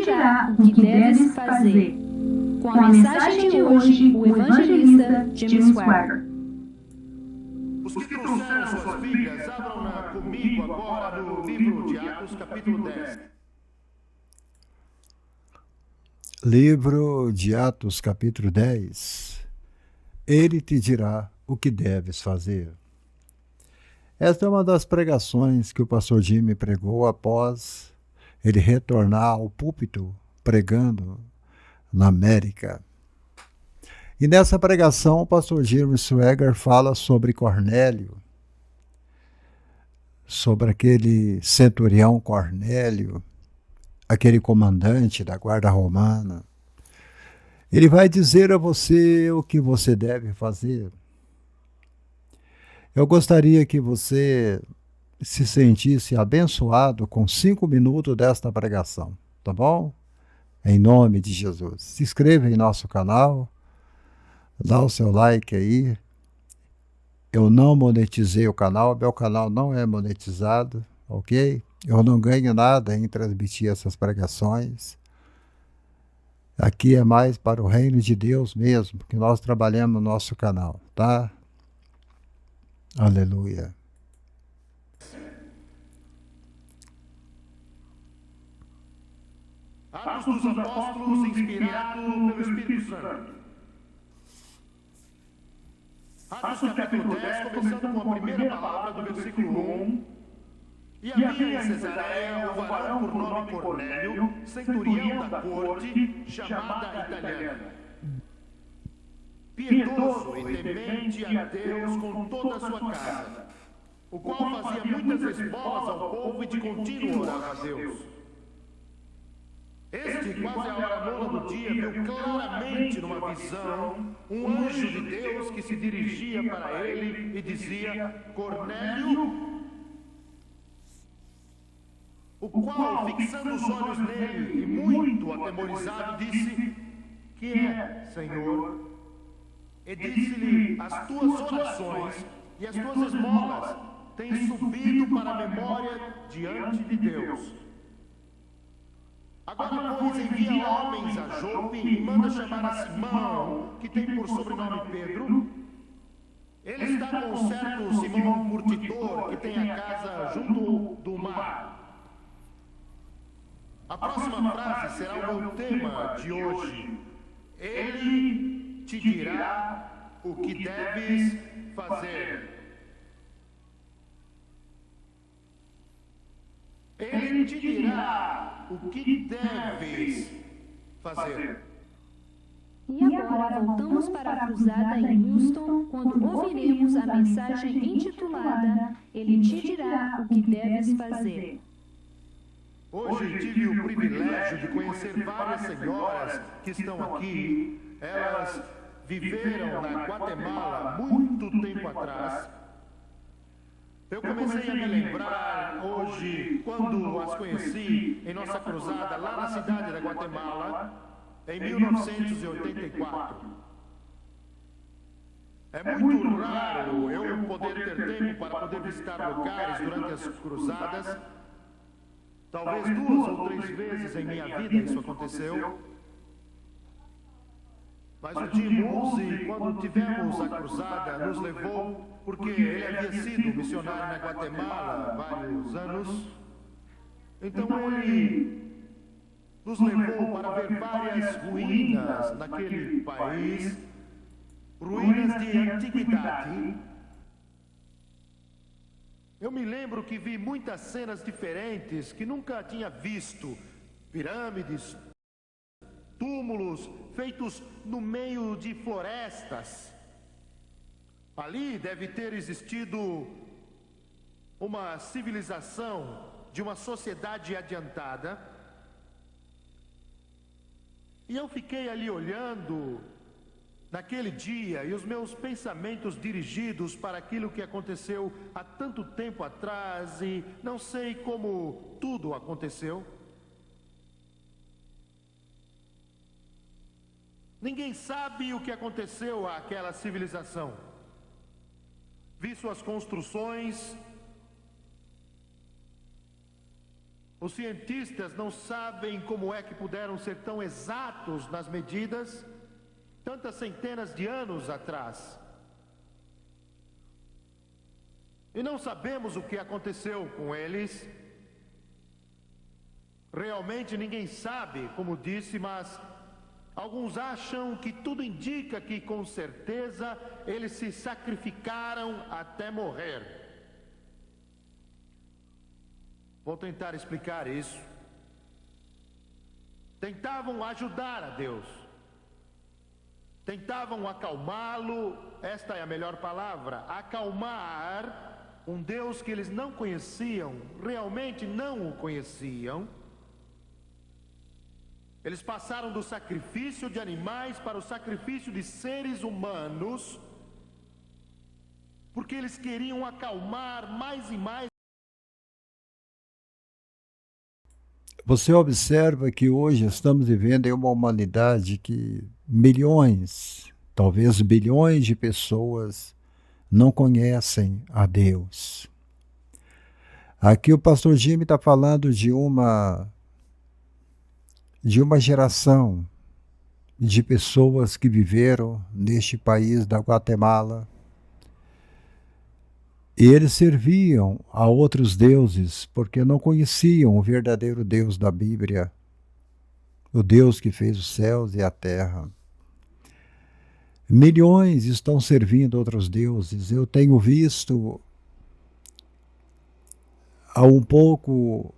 dirá o que deves fazer. Com a mensagem de hoje, o evangelista Jim Swaggart. Os que trouxeram suas Bíblias, abram-na comigo agora no livro de Atos, capítulo 10. Livro de Atos, capítulo 10. Ele te dirá o que deves fazer. Esta é uma das pregações que o pastor Jimmy pregou após ele retornar ao púlpito pregando na América. E nessa pregação o pastor Jimmy Swaggart fala sobre Cornélio, sobre aquele centurião Cornélio, aquele comandante da guarda romana. Ele vai dizer a você o que você deve fazer. Eu gostaria que você se sentisse abençoado com 5 minutos desta pregação, tá bom? Em nome de Jesus. Se inscreva em nosso canal, dá o seu like aí. Eu não monetizei o canal, meu canal não é monetizado, ok? Eu não ganho nada em transmitir essas pregações. Aqui é mais para o reino de Deus mesmo, que nós trabalhamos no nosso canal, tá? Aleluia. Atos dos Apóstolos, inspirado pelo Espírito Santo. Atos capítulo 10, começando com a primeira palavra do versículo 1. E havia em Cesareia um varão por nome Cornélio, centurião da corte, chamada italiana. Piedoso e temente a Deus com toda a sua casa, o qual fazia muitas esmolas ao povo e de contínuo orava a Deus. Este, quase à hora nona do dia, viu claramente numa visão um anjo de Deus que se dirigia para ele e dizia: Cornélio, o qual, fixando os olhos nele e muito atemorizado, disse: Que é, Senhor? E disse-lhe: As tuas orações e as tuas esmolas têm subido para a memória diante de Deus. Agora, pois, envia homens a Jope e manda chamar a Simão, que tem por sobrenome Pedro. Ele está com um certo Simão curtidor, que tem a casa junto do mar. A próxima frase será o meu tema de hoje. Ele te dirá o que deves fazer. Ele te dirá o que deves fazer. E agora voltamos para a cruzada em Houston, quando ouviremos a mensagem intitulada Ele te dirá o que deves fazer. Hoje tive o privilégio de conhecer várias senhoras que estão aqui. Elas viveram na Guatemala muito tempo atrás. Eu comecei a me lembrar hoje, quando as conheci em nossa cruzada lá na cidade da Guatemala, em 1984. É muito raro eu poder ter tempo para poder visitar lugares durante as cruzadas. Talvez 2 ou 3 vezes em minha vida isso aconteceu. Mas o Jim Muzi, quando tivemos a cruzada, nos levou, porque ele havia sido missionário na Guatemala há vários anos. Então ele nos levou para ver várias ruínas naquele país, ruínas de antiguidade. Eu me lembro que vi muitas cenas diferentes que nunca tinha visto. Pirâmides, túmulos feitos no meio de florestas. Ali deve ter existido uma civilização de uma sociedade adiantada. E eu fiquei ali olhando naquele dia, e os meus pensamentos dirigidos para aquilo que aconteceu há tanto tempo atrás, e não sei como tudo aconteceu. Ninguém sabe o que aconteceu àquela civilização. Vi suas construções, Os cientistas não sabem como é que puderam ser tão exatos nas medidas tantas centenas de anos atrás. E não sabemos o que aconteceu com eles. Realmente ninguém sabe, como disse, mas alguns acham que tudo indica que, com certeza, eles se sacrificaram até morrer. Vou tentar explicar isso. Tentavam ajudar a Deus. Tentavam acalmá-lo, esta é a melhor palavra, acalmar um Deus que eles não conheciam, realmente não o conheciam. Eles passaram do sacrifício de animais para o sacrifício de seres humanos, porque eles queriam acalmar mais e mais. Você observa que hoje estamos vivendo em uma humanidade que milhões, talvez bilhões de pessoas não conhecem a Deus. Aqui o pastor Jimmy está falando de uma geração de pessoas que viveram neste país da Guatemala. E eles serviam a outros deuses porque não conheciam o verdadeiro Deus da Bíblia, o Deus que fez os céus e a terra. Milhões estão servindo outros deuses. Eu tenho visto há um pouco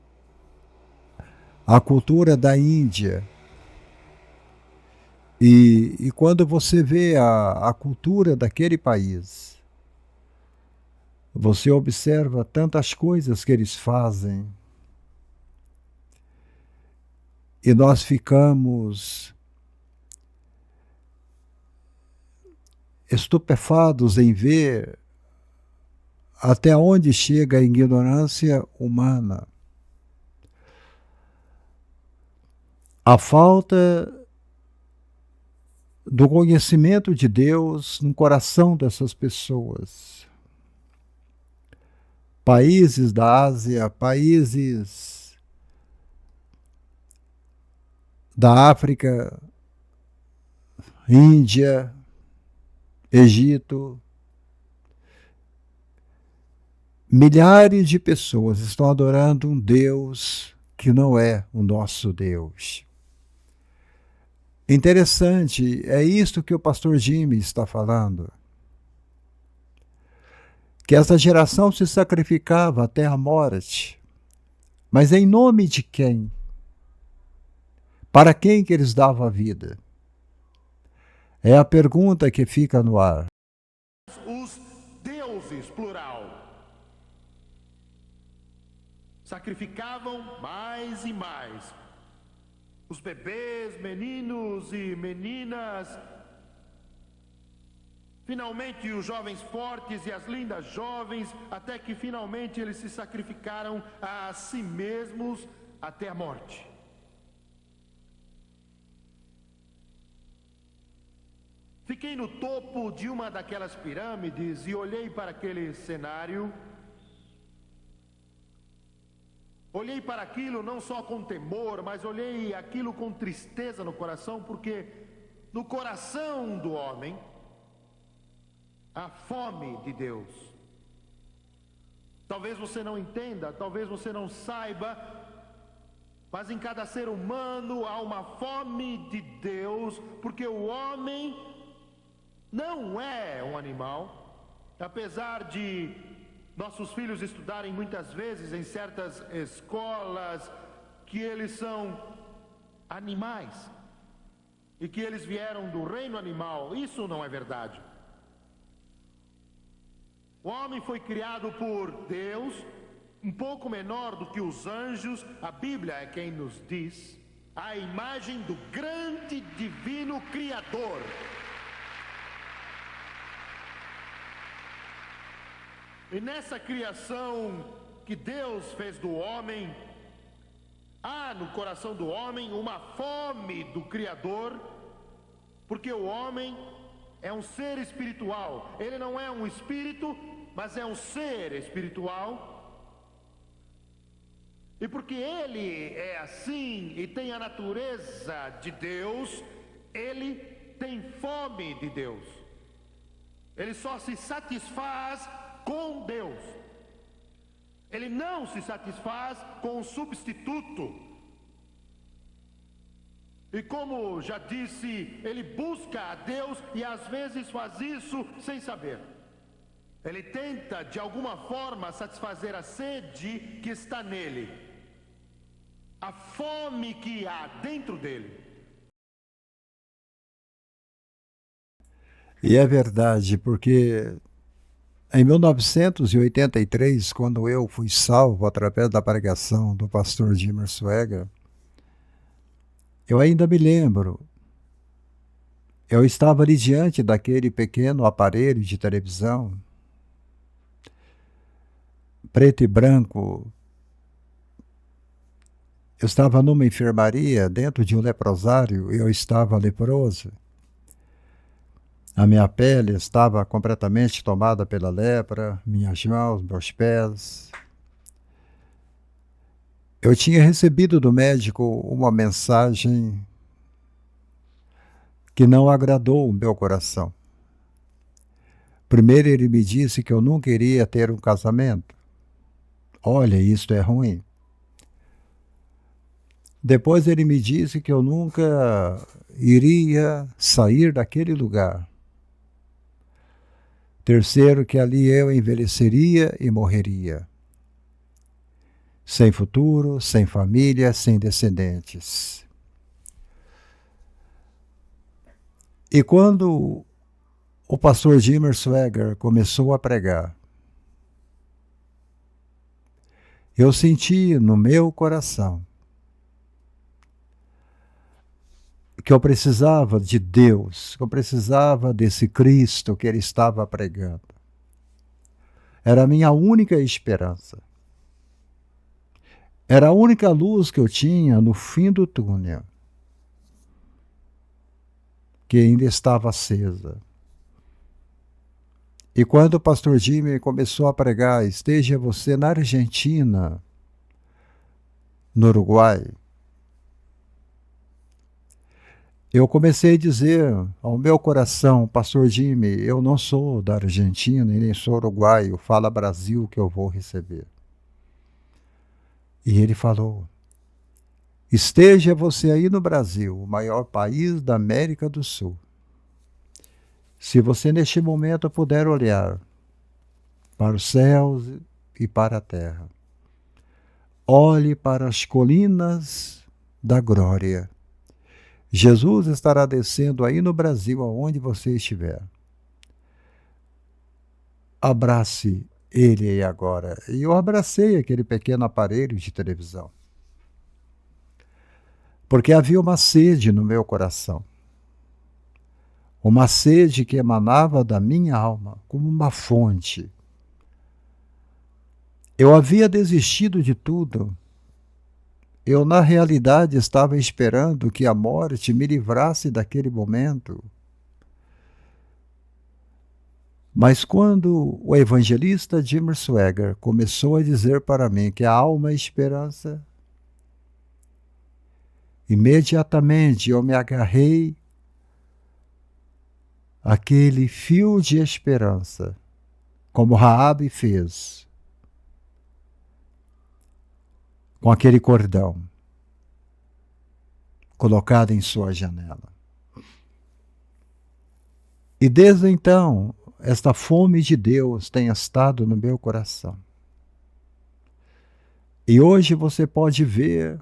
a cultura da Índia. E quando você vê a cultura daquele país, você observa tantas coisas que eles fazem. E nós ficamos estupefados em ver até onde chega a ignorância humana. A falta do conhecimento de Deus no coração dessas pessoas. Países da Ásia, países da África, Índia, Egito. Milhares de pessoas estão adorando um Deus que não é o nosso Deus. Interessante, é isto que o pastor Jimmy está falando. Que essa geração se sacrificava até a morte. Mas em nome de quem? Para quem que eles davam a vida? É a pergunta que fica no ar. Os deuses, plural, sacrificavam mais e mais. Os bebês, meninos e meninas. Finalmente os jovens fortes e as lindas jovens, até que finalmente eles se sacrificaram a si mesmos até a morte. Fiquei no topo de uma daquelas pirâmides e olhei para aquele cenário. Olhei para aquilo não só com temor, mas olhei aquilo com tristeza no coração, porque no coração do homem a fome de Deus. Talvez você não entenda, talvez você não saiba, mas em cada ser humano há uma fome de Deus, porque o homem não é um animal. Apesar de nossos filhos estudarem muitas vezes em certas escolas que eles são animais e que eles vieram do reino animal, isso não é verdade. O homem foi criado por Deus, um pouco menor do que os anjos. A Bíblia é quem nos diz, a imagem do grande divino Criador. E nessa criação que Deus fez do homem, há no coração do homem uma fome do Criador, porque o homem é um ser espiritual. Ele não é um espírito, mas é um ser espiritual. E porque ele é assim e tem a natureza de Deus, ele tem fome de Deus. Ele só se satisfaz com Deus. Ele não se satisfaz com o substituto. E como já disse, ele busca a Deus e às vezes faz isso sem saber. Ele tenta de alguma forma satisfazer a sede que está nele, a fome que há dentro dele. E é verdade, porque em 1983, quando eu fui salvo através da pregação do pastor Jimmer Swaggart, eu ainda me lembro, eu estava ali diante daquele pequeno aparelho de televisão, preto e branco. Eu estava numa enfermaria, dentro de um leprosário, eu estava leproso. A minha pele estava completamente tomada pela lepra, minhas mãos, meus pés. Eu tinha recebido do médico uma mensagem que não agradou o meu coração. Primeiro ele me disse que eu nunca iria ter um casamento. Olha, isto é ruim. Depois ele me disse que eu nunca iria sair daquele lugar. Terceiro, que ali eu envelheceria e morreria. Sem futuro, sem família, sem descendentes. E quando o pastor Jimmer Swaggart começou a pregar, eu senti no meu coração que eu precisava de Deus, que eu precisava desse Cristo que ele estava pregando. Era a minha única esperança. Era a única luz que eu tinha no fim do túnel, que ainda estava acesa. E quando o pastor Jimmy começou a pregar, esteja você na Argentina, no Uruguai, eu comecei a dizer ao meu coração, pastor Jimmy, eu não sou da Argentina e nem sou uruguaio, fala Brasil que eu vou receber. E ele falou, esteja você aí no Brasil, o maior país da América do Sul. Se você neste momento puder olhar para os céus e para a terra, olhe para as colinas da glória. Jesus estará descendo aí no Brasil, aonde você estiver. Abrace ele aí agora. E eu abracei aquele pequeno aparelho de televisão. Porque havia uma sede no meu coração. Uma sede que emanava da minha alma, como uma fonte. Eu havia desistido de tudo. Eu, na realidade, estava esperando que a morte me livrasse daquele momento. Mas quando o evangelista Jimmer Swaggart começou a dizer para mim que a alma é esperança, imediatamente eu me agarrei àquele fio de esperança, como Raabe fez, com aquele cordão colocado em sua janela. E desde então, esta fome de Deus tem estado no meu coração. E hoje você pode ver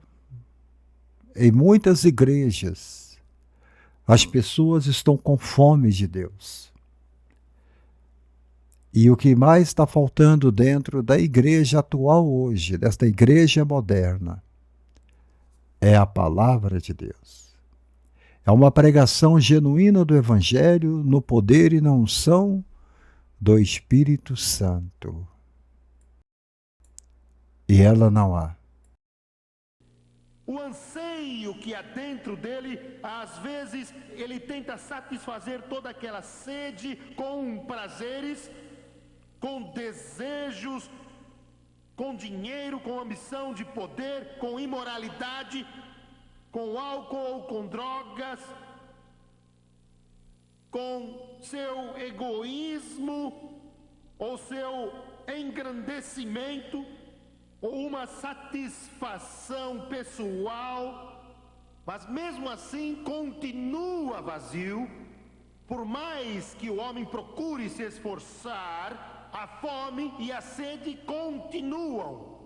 em muitas igrejas, as pessoas estão com fome de Deus. E o que mais está faltando dentro da igreja atual hoje, desta igreja moderna, é a palavra de Deus. É uma pregação genuína do Evangelho no poder e na unção do Espírito Santo. E ela não há. O anseio que há dentro dele, às vezes ele tenta satisfazer toda aquela sede com prazeres, com desejos com dinheiro, com ambição de poder, com imoralidade, com álcool, com drogas, com seu egoísmo ou seu engrandecimento ou uma satisfação pessoal, mas mesmo assim continua vazio. Por mais que o homem procure se esforçar, a fome e a sede continuam.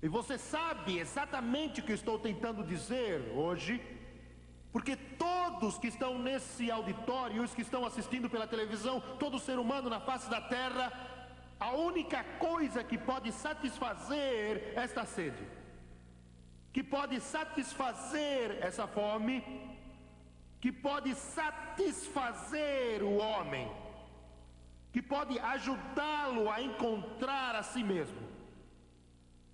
E você sabe exatamente o que eu estou tentando dizer hoje, porque todos que estão nesse auditório, os que estão assistindo pela televisão, todo ser humano na face da terra, a única coisa que pode satisfazer esta sede, que pode satisfazer essa fome, que pode satisfazer o homem, que pode ajudá-lo a encontrar a si mesmo,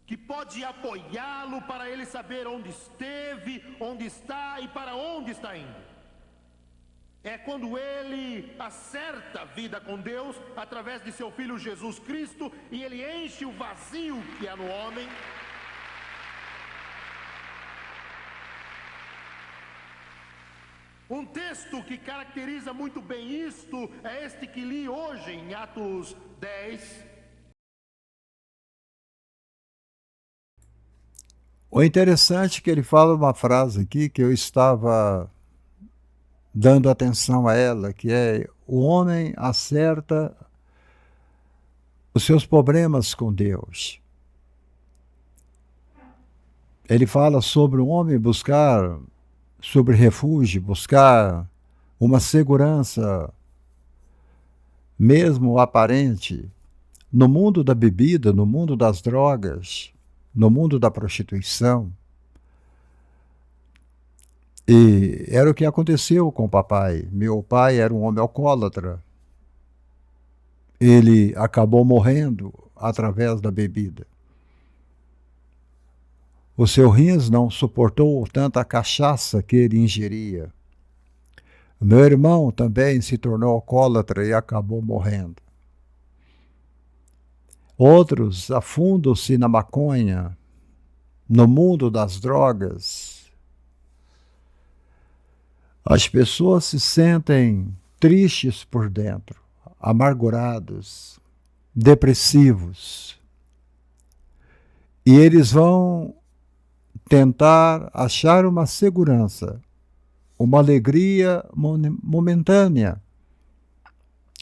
que pode apoiá-lo para ele saber onde esteve, onde está e para onde está indo. É quando ele acerta a vida com Deus através de seu Filho Jesus Cristo e ele enche o vazio que há no homem. Um texto que caracteriza muito bem isto é este que li hoje em Atos 10. O interessante é que ele fala uma frase aqui que eu estava dando atenção a ela, que é: o homem acerta os seus problemas com Deus. Ele fala sobre o homem buscar sobre refúgio, buscar uma segurança, mesmo aparente, no mundo da bebida, no mundo das drogas, no mundo da prostituição. E era o que aconteceu com o papai. Meu pai era um homem alcoólatra. Ele acabou morrendo através da bebida. O seu rins não suportou tanta cachaça que ele ingeria. Meu irmão também se tornou alcoólatra e acabou morrendo. Outros afundam-se na maconha, no mundo das drogas. As pessoas se sentem tristes por dentro, amargurados, depressivos. E eles vão tentar achar uma segurança, uma alegria momentânea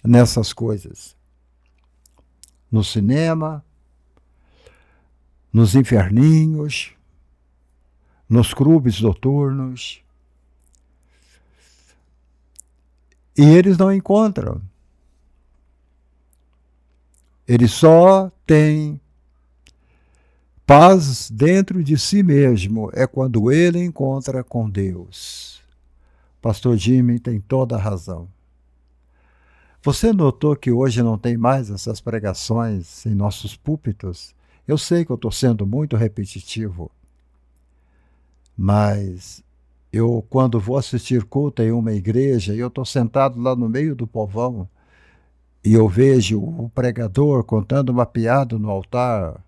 nessas coisas. No cinema, nos inferninhos, nos clubes noturnos. E eles não encontram. Eles só têm paz dentro de si mesmo, é quando ele encontra com Deus. Pastor Jimmy tem toda a razão. Você notou que hoje não tem mais essas pregações em nossos púlpitos? Eu sei que eu estou sendo muito repetitivo, mas eu, quando vou assistir culto em uma igreja, eu estou sentado lá no meio do povão e eu vejo o pregador contando uma piada no altar,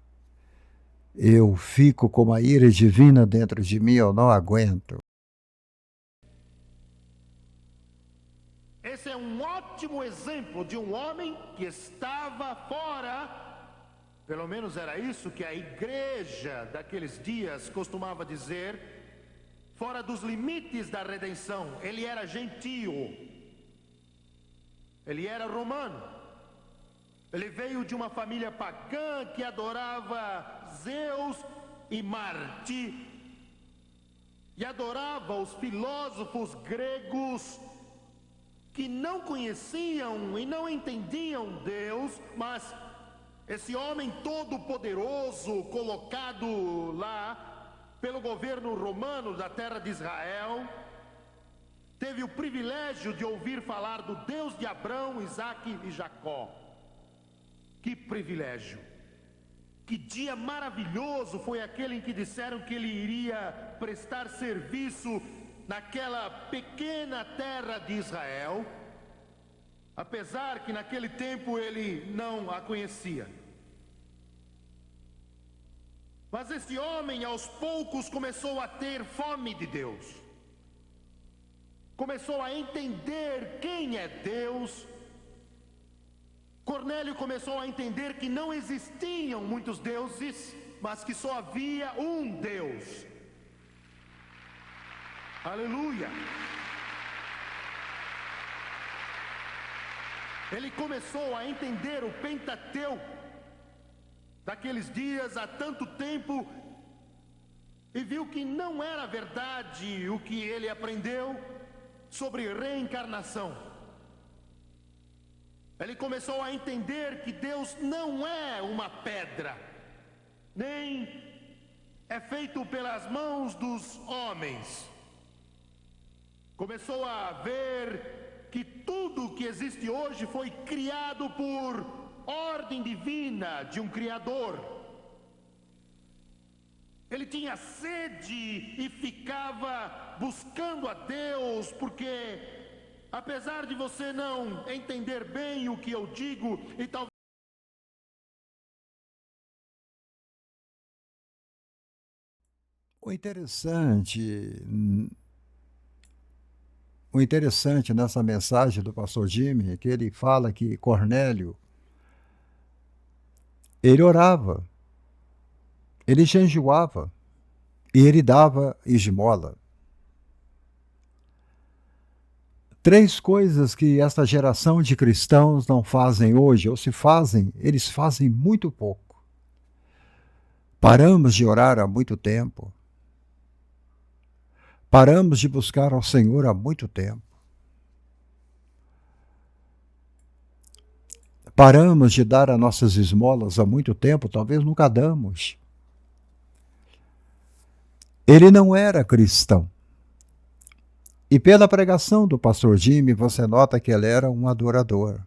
eu fico com uma ira divina dentro de mim, eu não aguento. Esse é um ótimo exemplo de um homem que estava fora, pelo menos era isso que a igreja daqueles dias costumava dizer, fora dos limites da redenção. Ele era gentio, ele era romano. Ele veio de uma família pagã que adorava Zeus e Marte, e adorava os filósofos gregos que não conheciam e não entendiam Deus, mas esse homem todo-poderoso colocado lá pelo governo romano da terra de Israel, teve o privilégio de ouvir falar do Deus de Abraão, Isaque e Jacó. Que privilégio! Que dia maravilhoso foi aquele em que disseram que ele iria prestar serviço naquela pequena terra de Israel, apesar que naquele tempo ele não a conhecia. Mas esse homem, aos poucos, começou a ter fome de Deus. Começou a entender quem é Deus. Cornélio começou a entender que não existiam muitos deuses, mas que só havia um Deus. Aleluia! Ele começou a entender o Pentateuco daqueles dias há tanto tempo e viu que não era verdade o que ele aprendeu sobre reencarnação. Ele começou a entender que Deus não é uma pedra, nem é feito pelas mãos dos homens. Começou a ver que tudo que existe hoje foi criado por ordem divina de um Criador. Ele tinha sede e ficava buscando a Deus, porque apesar de você não entender bem o que eu digo, e talvez o interessante nessa mensagem do pastor Jimmy é que ele fala que Cornélio, ele orava, ele jejuava e ele dava esmola. 3 coisas que esta geração de cristãos não fazem hoje, ou se fazem, eles fazem muito pouco. Paramos de orar há muito tempo. Paramos de buscar ao Senhor há muito tempo. Paramos de dar as nossas esmolas há muito tempo, talvez nunca damos. Ele não era cristão. E pela pregação do pastor Jimmy, você nota que ele era um adorador.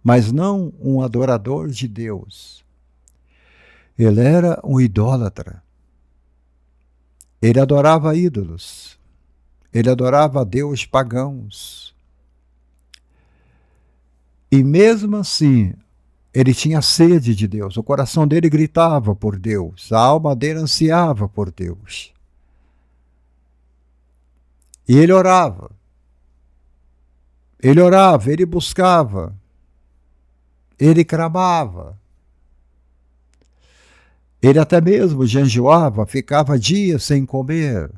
Mas não um adorador de Deus. Ele era um idólatra. Ele adorava ídolos. Ele adorava deus pagãos. E mesmo assim, ele tinha sede de Deus. O coração dele gritava por Deus. A alma dele ansiava por Deus. E ele orava. Ele buscava. Ele clamava. Ele até mesmo jejuava, ficava dias sem comer.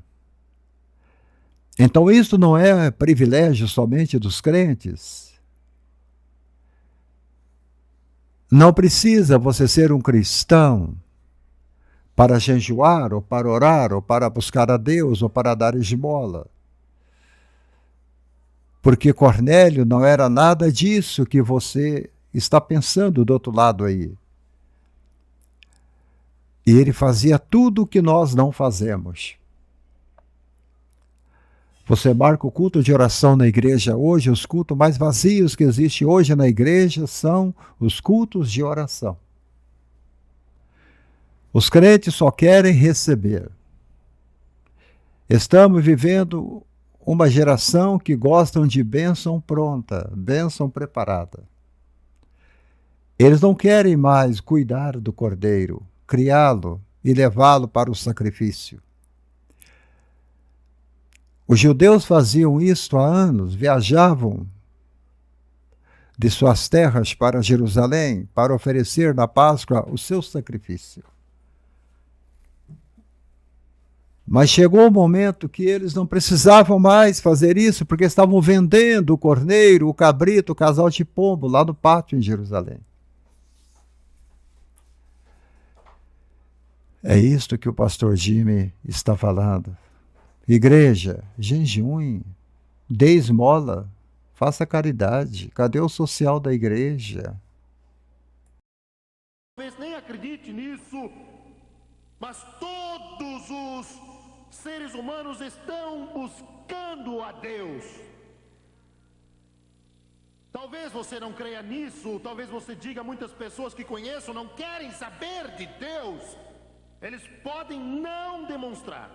Então isso não é privilégio somente dos crentes. Não precisa você ser um cristão para jejuar, ou para orar, ou para buscar a Deus, ou para dar esmola. Porque Cornélio não era nada disso que você está pensando do outro lado aí. E ele fazia tudo o que nós não fazemos. Você marca o culto de oração na igreja hoje, os cultos mais vazios que existem hoje na igreja são os cultos de oração. Os crentes só querem receber. Estamos vivendo uma geração que gostam de bênção pronta, bênção preparada. Eles não querem mais cuidar do cordeiro, criá-lo e levá-lo para o sacrifício. Os judeus faziam isto há anos, viajavam de suas terras para Jerusalém para oferecer na Páscoa o seu sacrifício. Mas chegou o momento que eles não precisavam mais fazer isso, porque estavam vendendo o cordeiro, o cabrito, o casal de pombo lá no pátio em Jerusalém. É isto que o pastor Jimmy está falando. Igreja, jejum, dê esmola, faça caridade. Cadê o social da igreja? Talvez nem acredite nisso, mas todos os seres humanos estão buscando a Deus. Talvez você não creia nisso, talvez você diga, muitas pessoas que conheço não querem saber de Deus. Eles podem não demonstrar,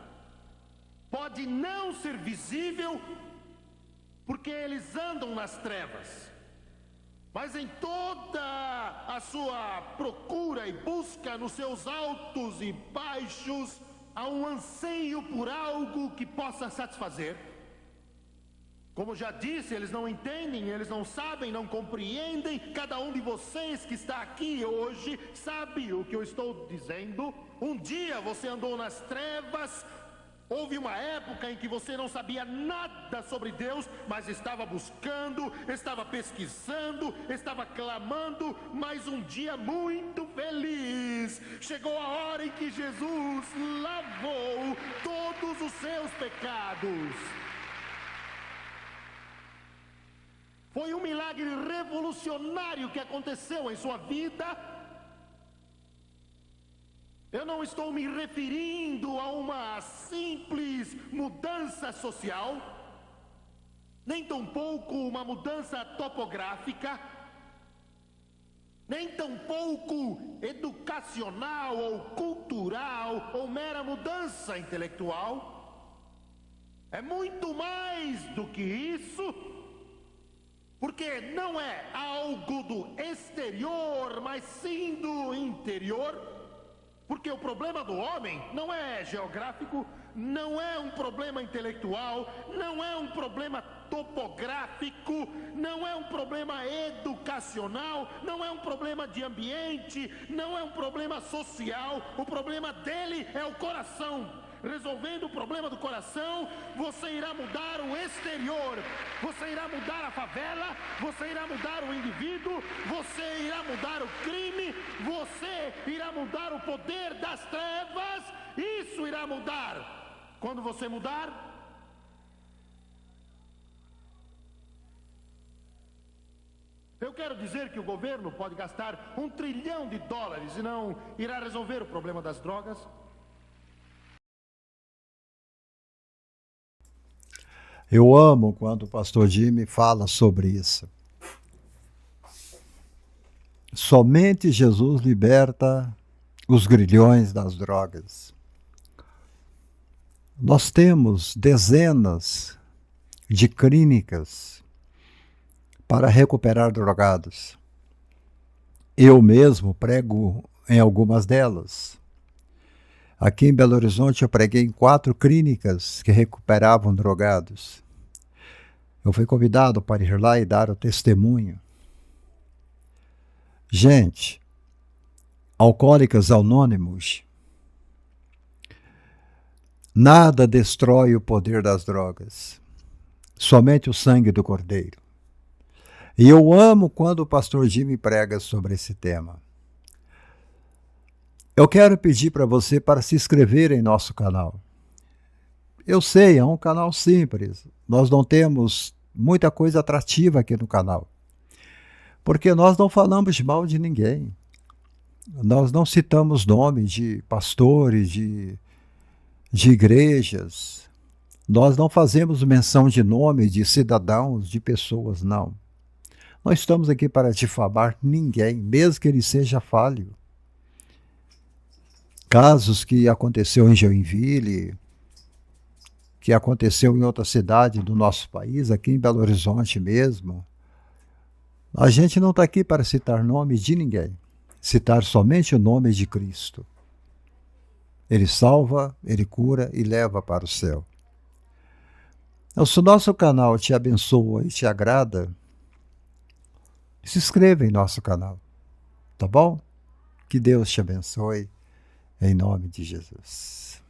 pode não ser visível, porque eles andam nas trevas. Mas em toda a sua procura e busca nos seus altos e baixos, há um anseio por algo que possa satisfazer. Como já disse, eles não entendem, eles não sabem, não compreendem. Cada um de vocês que está aqui hoje sabe o que eu estou dizendo. Um dia você andou nas trevas. Houve uma época em que você não sabia nada sobre Deus, mas estava buscando, estava pesquisando, estava clamando. Mas um dia muito feliz, chegou a hora em que Jesus lavou todos os seus pecados. Foi um milagre revolucionário que aconteceu em sua vida. Eu não estou me referindo a uma simples mudança social, nem tampouco uma mudança topográfica, nem tampouco educacional ou cultural ou mera mudança intelectual. É muito mais do que isso. Porque não é algo do exterior, mas sim do interior. Porque o problema do homem não é geográfico, não é um problema intelectual, não é um problema topográfico, não é um problema educacional, não é um problema de ambiente, não é um problema social. O problema dele é o coração. Resolvendo o problema do coração, você irá mudar o exterior, você irá mudar a favela, você irá mudar o indivíduo, você irá mudar o crime, você irá mudar o poder das trevas. Isso irá mudar. Quando você mudar, eu quero dizer que o governo pode gastar $1 trilhão e não irá resolver o problema das drogas. Eu amo quando o pastor Jimmy fala sobre isso. Somente Jesus liberta os grilhões das drogas. Nós temos dezenas de clínicas para recuperar drogados. Eu mesmo prego em algumas delas. Aqui em Belo Horizonte eu preguei em 4 clínicas que recuperavam drogados. Eu fui convidado para ir lá e dar o testemunho. Gente, Alcoólicos Anônimos, nada destrói o poder das drogas, somente o sangue do Cordeiro. E eu amo quando o pastor Jimmy prega sobre esse tema. Eu quero pedir para você para se inscrever em nosso canal. Eu sei, é um canal simples. Nós não temos muita coisa atrativa aqui no canal. Porque nós não falamos mal de ninguém. Nós não citamos nomes de pastores, de igrejas. Nós não fazemos menção de nome de cidadãos, de pessoas, não. Nós estamos aqui para difamar ninguém, mesmo que ele seja falho. Casos que aconteceu em Joinville, que aconteceu em outra cidade do nosso país, aqui em Belo Horizonte mesmo. A gente não está aqui para citar nome de ninguém, citar somente o nome de Cristo. Ele salva, Ele cura e leva para o céu. Então, se o nosso canal te abençoa e te agrada, se inscreva em nosso canal, tá bom? Que Deus te abençoe. Em nome de Jesus.